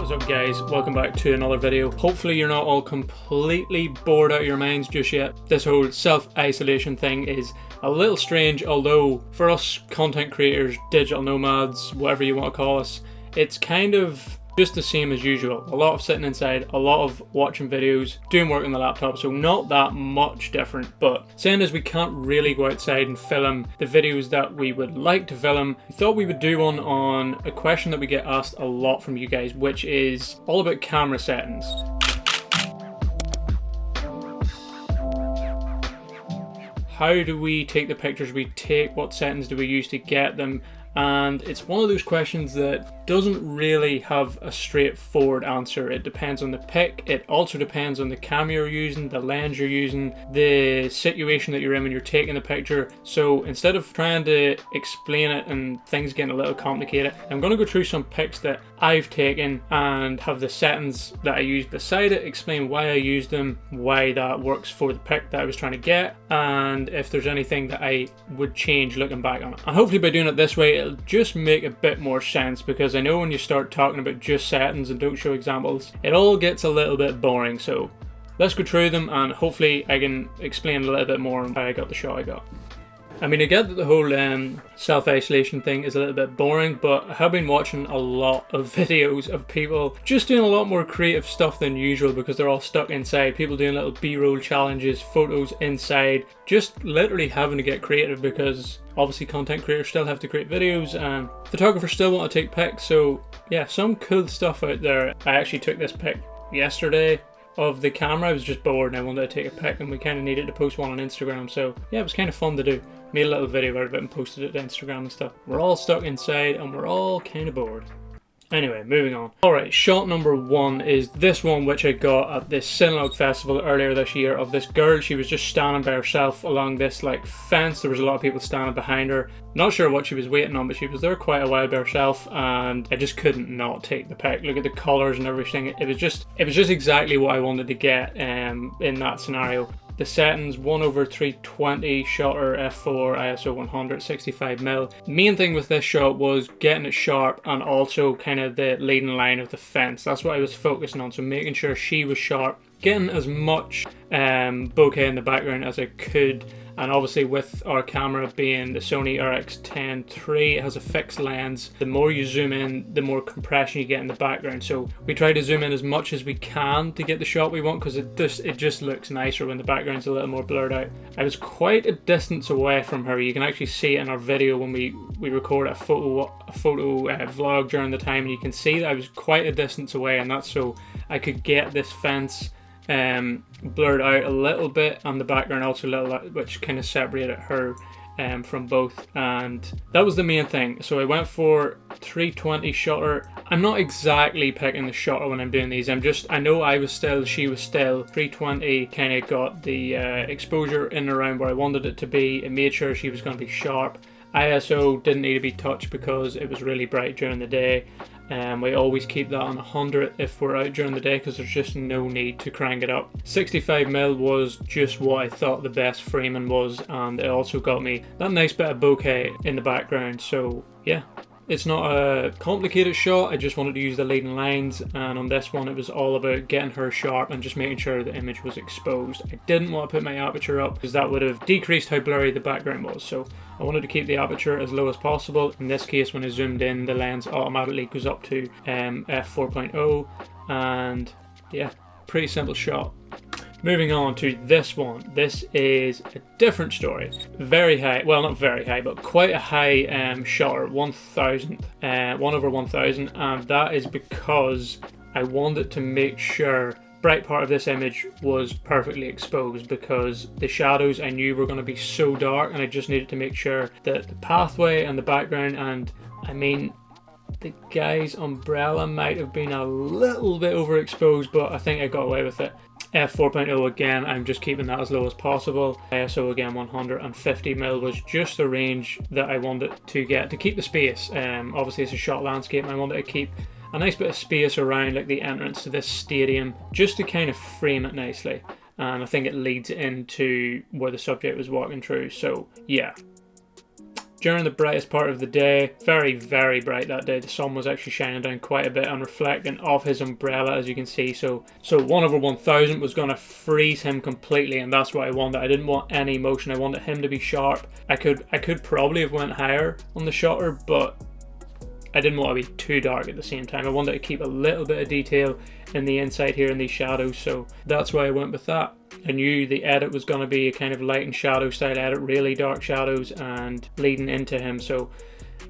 What's up guys, welcome back to another video. Hopefully you're not all completely bored out of your minds just yet. This whole self-isolation thing is a little strange, although for us content creators, digital nomads, whatever you want to call us, it's kind of just the same as usual. A lot of sitting inside, a lot of watching videos, doing work on the laptop, so not that much different. But saying as we can't really go outside and film the videos that we would like to film, we thought we would do one on a question that we get asked a lot from you guys, which is all about camera settings. How do we take the pictures we take? What settings do we use to get them? And it's one of those questions that doesn't really have a straightforward answer. It depends on the pic, it also depends on the camera you're using, the lens you're using, the situation that you're in when you're taking the picture. So instead of trying to explain it and things getting a little complicated, I'm going to go through some pics that I've taken and have the settings that I use beside it, explain why I used them, why that works for the pic that I was trying to get, and if there's anything that I would change looking back on it. And hopefully by doing it this way, it'll just make a bit more sense, because I know when you start talking about just settings and don't show examples, it all gets a little bit boring. So let's go through them and hopefully I can explain a little bit more on how I got the shot I got. I mean, I get that the whole self-isolation thing is a little bit boring, but I have been watching a lot of videos of people just doing a lot more creative stuff than usual because they're all stuck inside. People doing little B-roll challenges, photos inside, just literally having to get creative because obviously content creators still have to create videos and photographers still want to take pics. So yeah, some cool stuff out there. I actually took this pic yesterday of the camera. I was just bored and I wanted to take a pic and we kind of needed to post one on Instagram, so yeah, it was kind of fun to do. Made a little video out of it and posted it to Instagram and stuff. We're all stuck inside and we're all kind of bored. Anyway, moving on. Alright, shot number one is this one which I got at this Cinelog festival earlier this year of this girl. She was just standing by herself along this like fence. There was a lot of people standing behind her. Not sure what she was waiting on, but she was there quite a while by herself and I just couldn't not take the pic. Look at the colours and everything. It was just exactly what I wanted to get in that scenario. The settings 1/320, shutter f4, ISO 100, 65mm. Main thing with this shot was getting it sharp and also kind of the leading line of the fence. That's what I was focusing on, so making sure she was sharp, getting as much bokeh in the background as I could. And obviously with our camera being the Sony RX10 III, it has a fixed lens. The more you zoom in, the more compression you get in the background. So we try to zoom in as much as we can to get the shot we want, because it just looks nicer when the background's a little more blurred out. I was quite a distance away from her. You can actually see it in our video when we record a photo vlog during the time, and you can see that I was quite a distance away, and that's so I could get this fence blurred out a little bit and the background also a little, which kind of separated her from both, and that was the main thing. So I went for 320 shutter. I'm not exactly picking the shutter when I'm doing these. I know I was still, she was still. 320 kind of got the exposure in and around where I wanted it to be. It made sure she was going to be sharp. ISO didn't need to be touched because it was really bright during the day. We always keep that on 100 if we're out during the day because there's just no need to crank it up. 65mm was just what I thought the best framing was, and it also got me that nice bit of bokeh in the background. So yeah, it's not a complicated shot. I just wanted to use the leading lines, and on this one it was all about getting her sharp and just making sure the image was exposed. I didn't want to put my aperture up because that would have decreased how blurry the background was, so I wanted to keep the aperture as low as possible. In this case, when I zoomed in, the lens automatically goes up to f4.0, and yeah, pretty simple shot. Moving on to this one. This is a different story. Very high, well not very high, but quite a high shutter, 1000, 1/1000, and that is because I wanted to make sure bright part of this image was perfectly exposed, because the shadows I knew were going to be so dark, and I just needed to make sure that the pathway and the background, and I mean the guy's umbrella might have been a little bit overexposed, but I think I got away with it. f4.0 again, I'm just keeping that as low as possible. ISO again 150mm was just the range that I wanted to get to keep the space. Obviously it's a shot landscape and I wanted to keep a nice bit of space around like the entrance to this stadium just to kind of frame it nicely, and I think it leads into where the subject was walking through. So yeah, during the brightest part of the day. Very, very bright that day. The sun was actually shining down quite a bit and reflecting off his umbrella, as you can see. So 1/1000 was going to freeze him completely, and that's what I wanted. I didn't want any motion. I wanted him to be sharp. I could probably have went higher on the shutter, but I didn't want to be too dark at the same time. I wanted to keep a little bit of detail in the inside here in these shadows, so that's why I went with that. I knew the edit was going to be a kind of light and shadow style edit, really dark shadows and leading into him. So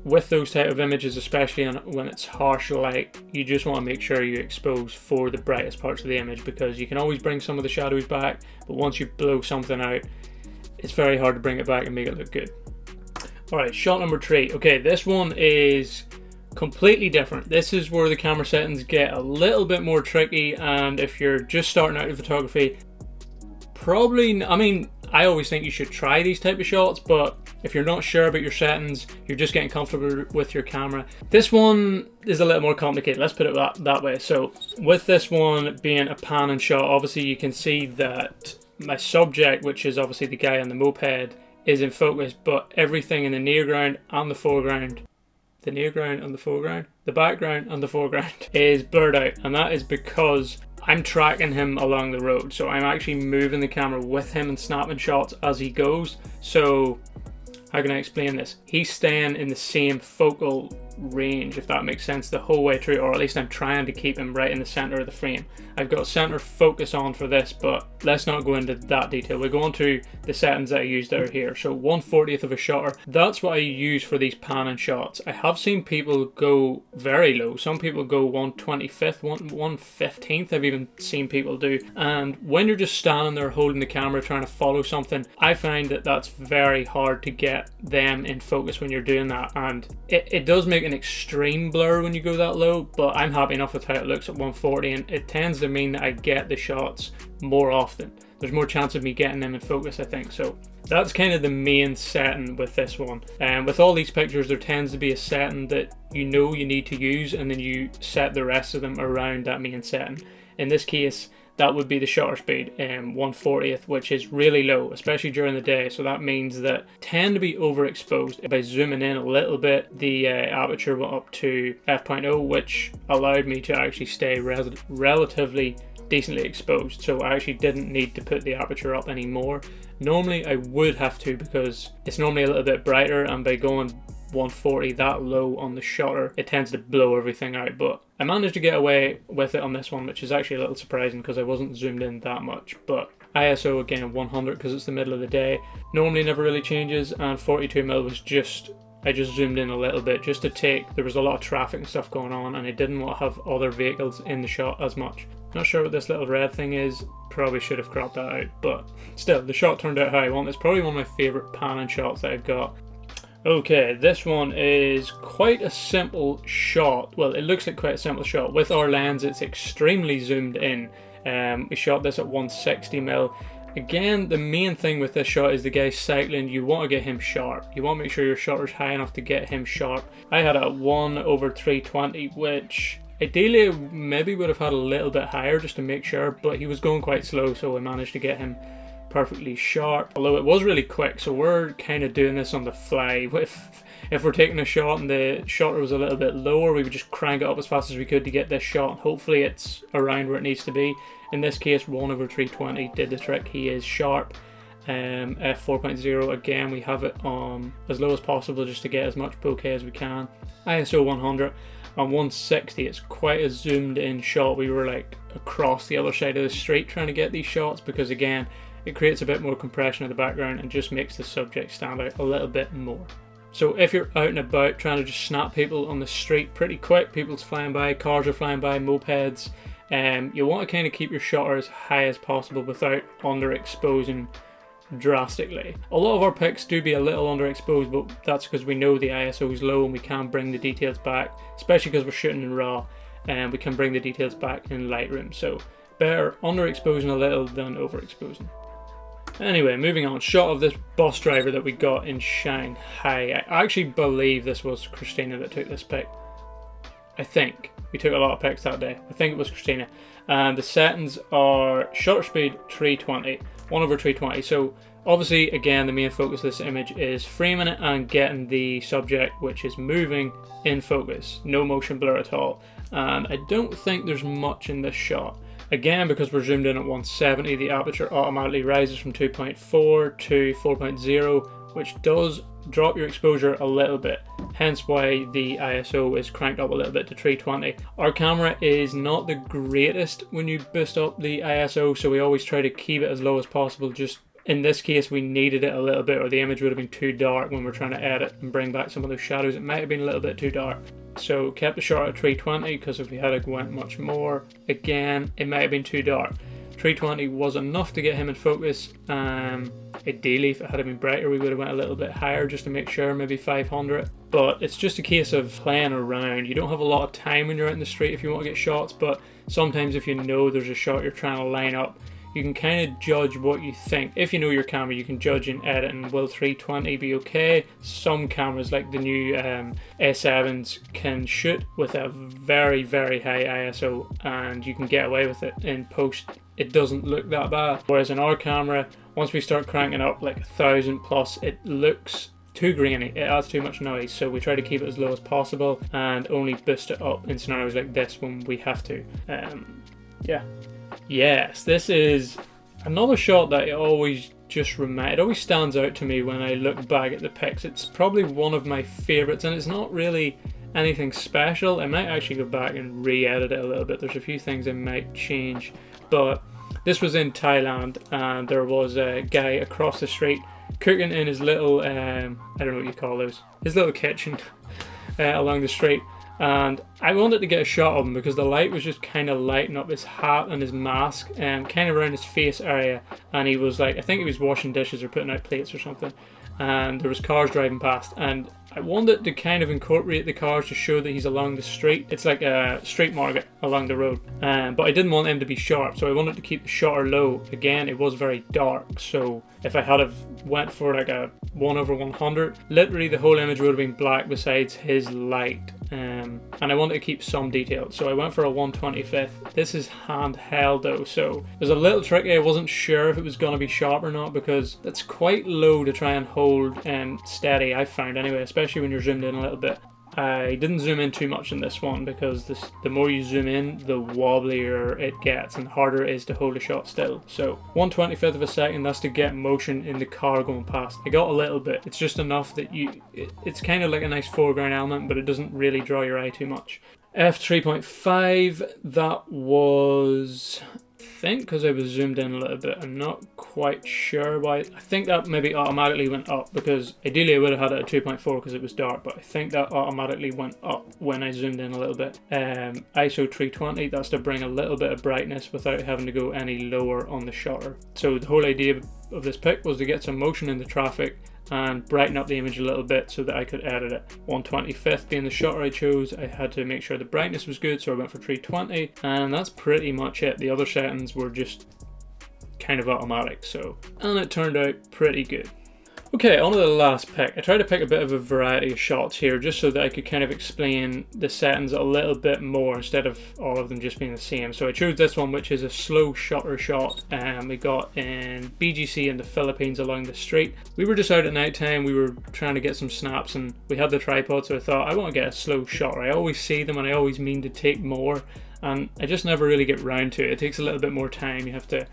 with those type of images, especially when it's harsh light, you just want to make sure you expose for the brightest parts of the image, because you can always bring some of the shadows back, but once you blow something out, it's very hard to bring it back and make it look good. Alright, shot number 3. Okay, this one is completely different. This is where the camera settings get a little bit more tricky, and if you're just starting out in photography, probably, I mean, I always think you should try these type of shots, but if you're not sure about your settings, you're just getting comfortable with your camera, this one is a little more complicated. Let's put it that way. So with this one being a pan and shot, obviously you can see that my subject, which is obviously the guy on the moped, is in focus, but everything in the near and the foreground, the background and the foreground is blurred out, and that is because I'm tracking him along the road. So I'm actually moving the camera with him and snapping shots as he goes. So how can I explain this? He's staying in the same focal range, if that makes sense, the whole way through, or at least I'm trying to keep him right in the center of the frame. I've got center focus on for this, but let's not go into that detail. We'll go on to the settings that I used that are here. So 1/40th of a shutter, that's what I use for these pan and shots. I have seen people go very low. Some people go 1/25th, 1/15th, I've even seen people do. And when you're just standing there holding the camera trying to follow something, I find that that's very hard to get them in focus when you're doing that, and it does make an extreme blur when you go that low, but I'm happy enough with how it looks at 140, and it tends to mean that I get the shots more often. There's more chance of me getting them in focus, I think. So that's kind of the main setting with this one. And with all these pictures, there tends to be a setting that you know you need to use, and then you set the rest of them around that main setting. In this case, that would be the shutter speed, 1/40th, which is really low, especially during the day. So that means that tend to be overexposed. By zooming in a little bit, the aperture went up to f.0, which allowed me to actually stay relatively decently exposed. So I actually didn't need to put the aperture up anymore. Normally I would have to, because it's normally a little bit brighter, and by going 140 that low on the shutter, it tends to blow everything out. But I managed to get away with it on this one, which is actually a little surprising because I wasn't zoomed in that much. But ISO again 100 because it's the middle of the day, normally never really changes, and 42mm was just, I just zoomed in a little bit just to take, there was a lot of traffic and stuff going on, and I didn't want to have other vehicles in the shot as much. Not sure what this little red thing is, probably should have cropped that out, but still, the shot turned out how I want. It's probably one of my favourite pan and shots that I've got. Okay, this one is quite a simple shot. Well, it looks like quite a simple shot. With our lens, it's extremely zoomed in. We shot this at 160mm. Again, the main thing with this shot is the guy cycling. You want to get him sharp. You want to make sure your shutter's high enough to get him sharp. I had a 1/320, which ideally I maybe would have had a little bit higher just to make sure, but he was going quite slow, so I managed to get him perfectly sharp, although it was really quick. So we're kind of doing this on the fly. If we're taking a shot and the shutter was a little bit lower, we would just crank it up as fast as we could to get this shot. Hopefully it's around where it needs to be. In this case, 1/320 did the trick. He is sharp. F4.0, again we have it on as low as possible just to get as much bokeh as we can. ISO 100. On 160, it's quite a zoomed in shot. We were like across the other side of the street trying to get these shots, because again, it creates a bit more compression in the background and just makes the subject stand out a little bit more. So if you're out and about trying to just snap people on the street pretty quick, people's flying by, cars are flying by, mopeds, you want to kind of keep your shutter as high as possible without underexposing drastically. A lot of our pics do be a little underexposed, but that's because we know the ISO is low and we can bring the details back, especially because we're shooting in RAW, and we can bring the details back in Lightroom. So better underexposing a little than overexposing. Anyway, moving on. Shot of this bus driver that we got in Shanghai. I actually believe this was Christina that took this pic. I think. We took a lot of pics that day. I think it was Christina. And the settings are shutter speed 320, 1/320. So obviously, again, the main focus of this image is framing it and getting the subject, which is moving, in focus. No motion blur at all. And I don't think there's much in this shot. Again, because we're zoomed in at 170, the aperture automatically rises from 2.4 to 4.0, which does drop your exposure a little bit, hence why the ISO is cranked up a little bit to 320. Our camera is not the greatest when you boost up the ISO, so we always try to keep it as low as possible. Just in this case, we needed it a little bit, or the image would have been too dark when we're trying to edit and bring back some of those shadows. It might have been a little bit too dark. So kept the shot at 320, because if we had went much more, again, it might have been too dark. 320 was enough to get him in focus. Ideally, if it had been brighter, we would have went a little bit higher just to make sure, maybe 500. But it's just a case of playing around. You don't have a lot of time when you're out in the street if you want to get shots, but sometimes if you know there's a shot you're trying to line up, you can kind of judge what you think. If you know your camera, you can judge in editing. Will 320 be okay? Some cameras, like the new A7s, can shoot with a very, very high ISO, and you can get away with it in post. It doesn't look that bad. Whereas in our camera, once we start cranking up like 1,000 plus, it looks too grainy. It adds too much noise. So we try to keep it as low as possible and only boost it up in scenarios like this when we have to. Yeah. Yes, this is another shot that it always stands out to me when I look back at the pics. It's probably one of my favorites, and it's not really anything special. I might actually go back and re-edit it a little bit. There's a few things I might change, but this was in Thailand, and there was a guy across the street cooking in his little, I don't know what you call those, his little kitchen along the street. And I wanted to get a shot of him because the light was just kind of lighting up his hat and his mask and kind of around his face area. And he was like, I think he was washing dishes or putting out plates or something. And there was cars driving past, and I wanted to kind of incorporate the cars to show that he's along the street. It's like a street market along the road, but I didn't want him to be sharp, so I wanted to keep the shutter low. Again, it was very dark, so if I had have went for like a 1/100, literally the whole image would have been black besides his light. And I wanted to keep some detail, so I went for a 1/25. This is handheld though, so it was a little tricky. I wasn't sure if it was going to be sharp or not, because it's quite low to try and hold steady, I found anyway, especially when you're zoomed in a little bit. I didn't zoom in too much in this one because the more you zoom in, the wobblier it gets and harder it is to hold a shot still. So 1/25 of a second, that's to get motion in the car going past. I got a little bit. It's just enough that it's kind of like a nice foreground element, but it doesn't really draw your eye too much. f3.5, that was, I think because I was zoomed in a little bit, I'm not quite sure why. I think that maybe automatically went up, because ideally I would have had it at 2.4 because it was dark, but I think that automatically went up when I zoomed in a little bit. ISO 320, that's to bring a little bit of brightness without having to go any lower on the shutter. So the whole idea of this pic was to get some motion in the traffic and brighten up the image a little bit so that I could edit it. 1/25 being the shutter I chose, I had to make sure the brightness was good, so I went for 320, and that's pretty much it. The other settings were just kind of automatic, and it turned out pretty good. Okay, on to the last pick. I tried to pick a bit of a variety of shots here just so that I could kind of explain the settings a little bit more instead of all of them just being the same. So I chose this one, which is a slow shutter shot, and we got in BGC in the Philippines along the street. We were just out at night time, we were trying to get some snaps, and we had the tripod, so I thought I want to get a slow shutter. I always see them and I always mean to take more, and I just never really get round to it. It takes a little bit more time. You have to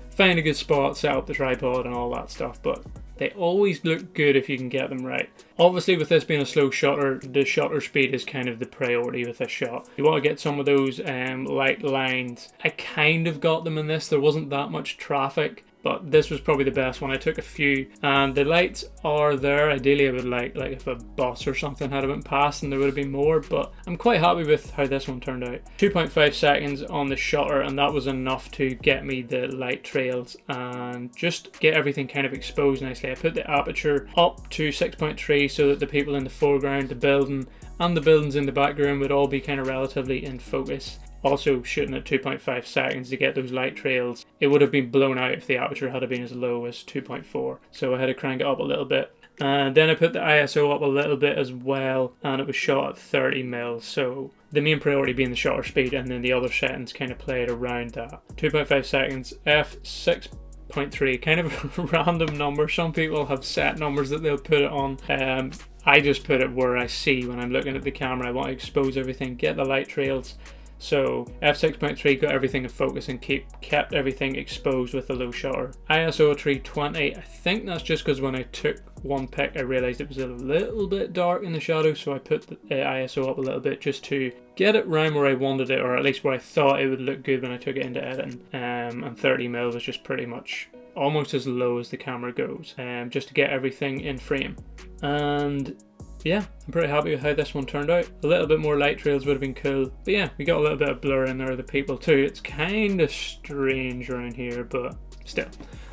find a good spot, set up the tripod and all that stuff, but they always look good if you can get them right. Obviously, with this being a slow shutter, the shutter speed is kind of the priority with this shot. You want to get some of those light lines. I kind of got them in this. There wasn't that much traffic, but this was probably the best one. I took a few, and the lights are there. Ideally, I would like if a bus or something had went past and there would have been more, but I'm quite happy with how this one turned out. 2.5 seconds on the shutter, and that was enough to get me the light trails and just get everything kind of exposed nicely. I put the aperture up to 6.3 so that the people in the foreground, the building, and the buildings in the background would all be kind of relatively in focus. Also shooting at 2.5 seconds to get those light trails. It would have been blown out if the aperture had been as low as 2.4. So I had to crank it up a little bit. And then I put the ISO up a little bit as well, and it was shot at 30 mils. So the main priority being the shutter speed, and then the other settings kind of played around that. 2.5 seconds, f6.3, kind of a random number. Some people have set numbers that they'll put it on. I just put it where I see when I'm looking at the camera. I want to expose everything, get the light trails. So f6.3 got everything in focus and kept everything exposed with a low shutter. ISO 320, I think that's just because when I took one pic I realized it was a little bit dark in the shadow, so I put the ISO up a little bit just to get it round where I wanted it, or at least where I thought it would look good when I took it into editing. And 30mm was just pretty much almost as low as the camera goes, just to get everything in frame. And yeah, I'm pretty happy with how this one turned out. A little bit more light trails would have been cool, but yeah, we got a little bit of blur in there of the people too. It's kind of strange around here, but still,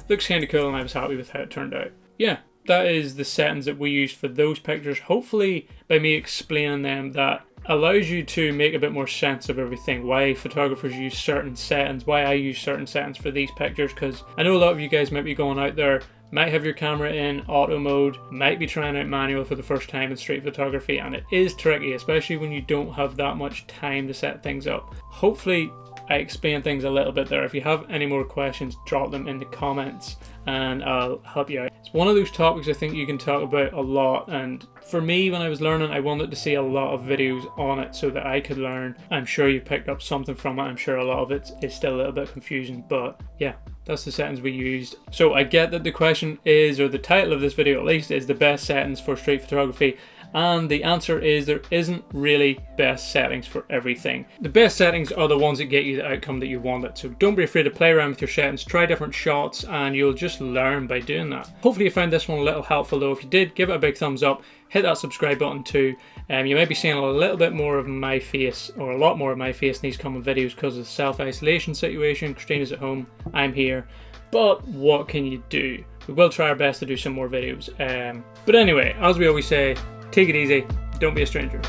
looks kind of cool, and I was happy with how it turned out. Yeah, that is the settings that we used for those pictures. Hopefully, by me explaining them, that allows you to make a bit more sense of everything, why photographers use certain settings, why I use certain settings for these pictures, because I know a lot of you guys might be going out there, might have your camera in auto mode, might be trying out manual for the first time in street photography, and it is tricky, especially when you don't have that much time to set things up. Hopefully I explained things a little bit there. If you have any more questions, drop them in the comments and I'll help you out. It's one of those topics I think you can talk about a lot, and for me, when I was learning, I wanted to see a lot of videos on it so that I could learn. I'm sure you picked up something from it. I'm sure a lot of it is still a little bit confusing, but yeah, that's the settings we used. So I get that the question is, or the title of this video at least, is the best settings for street photography. And the answer is there isn't really best settings for everything. The best settings are the ones that get you the outcome that you wanted. So don't be afraid to play around with your settings, try different shots, and you'll just learn by doing that. Hopefully you found this one a little helpful though. If you did, give it a big thumbs up, hit that subscribe button too. You might be seeing a little bit more of my face, or a lot more of my face in these coming videos because of the self-isolation situation. Christina's at home, I'm here. But what can you do? We will try our best to do some more videos. But anyway, as we always say, take it easy, don't be a stranger.